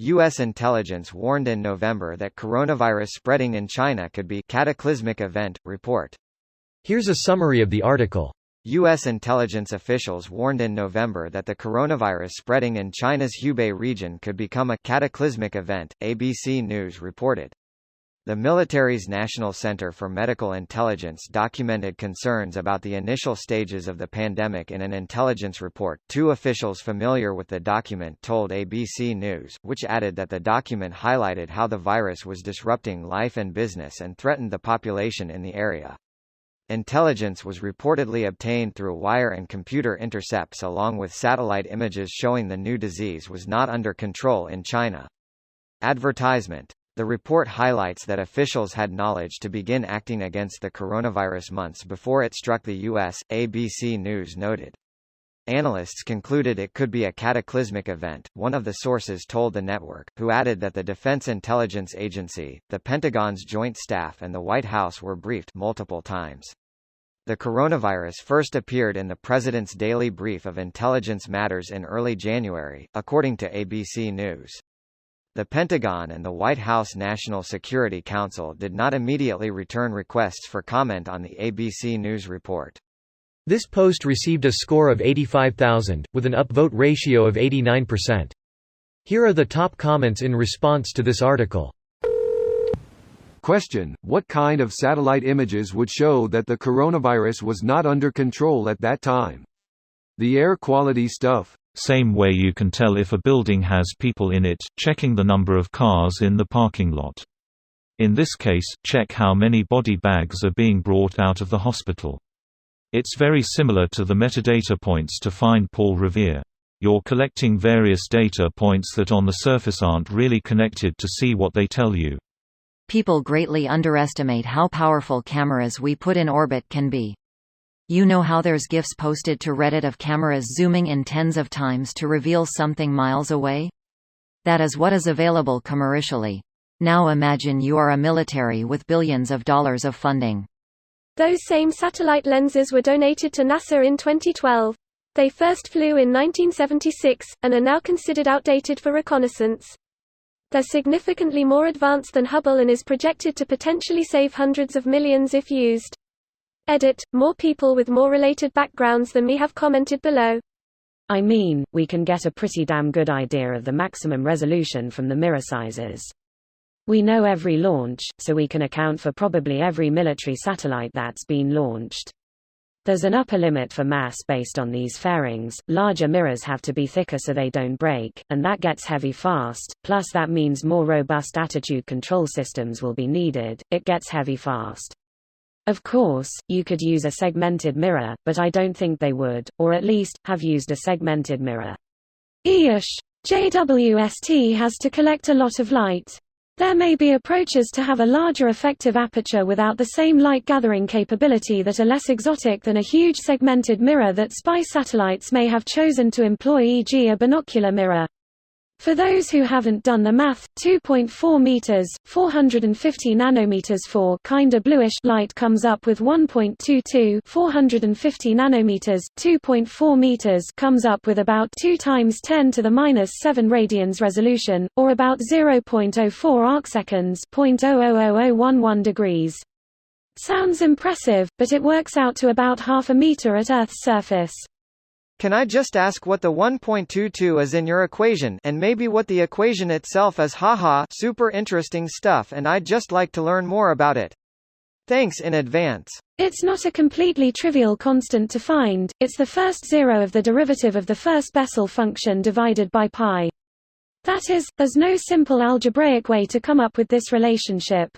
U.S. intelligence warned in November that coronavirus spreading in China could be cataclysmic event, report. Here's a summary of the article. U.S. intelligence officials warned in November that the coronavirus spreading in China's Hubei region could become a cataclysmic event, ABC News reported. The military's National Center for Medical Intelligence documented concerns about the initial stages of the pandemic in an intelligence report. Two officials familiar with the document told ABC News, which added that the document highlighted how the virus was disrupting life and business and threatened the population in the area. Intelligence was reportedly obtained through wire and computer intercepts along with satellite images showing the new disease was not under control in China. Advertisement. The report highlights that officials had knowledge to begin acting against the coronavirus months before it struck the U.S., ABC News noted. Analysts concluded it could be a cataclysmic event, one of the sources told the network, who added that the Defense Intelligence Agency, the Pentagon's Joint Staff and the White House were briefed multiple times. The coronavirus first appeared in the President's daily brief of intelligence matters in early January, according to ABC News. The Pentagon and the White House National Security Council did not immediately return requests for comment on the ABC News report. This post received a score of 85,000, with an upvote ratio of 89%. Here are the top comments in response to this article. Question: what kind of satellite images would show that the coronavirus was not under control at that time? The air quality stuff. Same way you can tell if a building has people in it, checking the number of cars in the parking lot. In this case, check how many body bags are being brought out of the hospital. It's very similar to the metadata points to find Paul Revere. You're collecting various data points that on the surface aren't really connected to see what they tell you. People greatly underestimate how powerful cameras we put in orbit can be. You know how there's GIFs posted to Reddit of cameras zooming in tens of times to reveal something miles away? That is what is available commercially. Now imagine you are a military with billions of dollars of funding. Those same satellite lenses were donated to NASA in 2012. They first flew in 1976, and are now considered outdated for reconnaissance. They're significantly more advanced than Hubble and is projected to potentially save hundreds of millions if used. Edit: more people with more related backgrounds than me have commented below. I mean, we can get a pretty damn good idea of the maximum resolution from the mirror sizes. We know every launch, so we can account for probably every military satellite that's been launched. There's an upper limit for mass based on these fairings. Larger mirrors have to be thicker so they don't break, and that gets heavy fast, plus that means more robust attitude control systems will be needed. It gets heavy fast. Of course, you could use a segmented mirror, but I don't think they would, or at least, have used a segmented mirror. Eesh! JWST has to collect a lot of light. There may be approaches to have a larger effective aperture without the same light-gathering capability that are less exotic than a huge segmented mirror that spy satellites may have chosen to employ, e.g. a binocular mirror. For those who haven't done the math, 2.4 meters, 450 nanometers for kinda bluish light comes up with 1.22, 450 nanometers, 2.4 meters comes up with about 2 times 10 to the minus 7 radians resolution, or about 0.04 arcseconds, 0.000011 degrees. Sounds impressive, but it works out to about half a meter at Earth's surface. Can I just ask what the 1.22 is in your equation, and maybe what the equation itself is? Haha, super interesting stuff, and I'd just like to learn more about it. Thanks in advance. It's not a completely trivial constant to find, it's the first zero of the derivative of the first Bessel function divided by pi. That is, there's no simple algebraic way to come up with this relationship.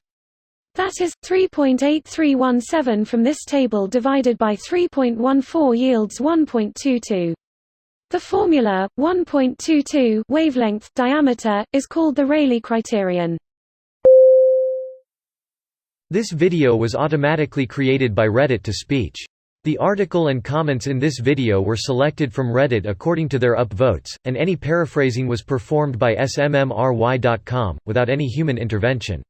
That is, 3.8317 from this table divided by 3.14 yields 1.22. The formula, 1.22 wavelength diameter, is called the Rayleigh criterion. This video was automatically created by Reddit to speech. The article and comments in this video were selected from Reddit according to their upvotes, and any paraphrasing was performed by smmry.com, without any human intervention.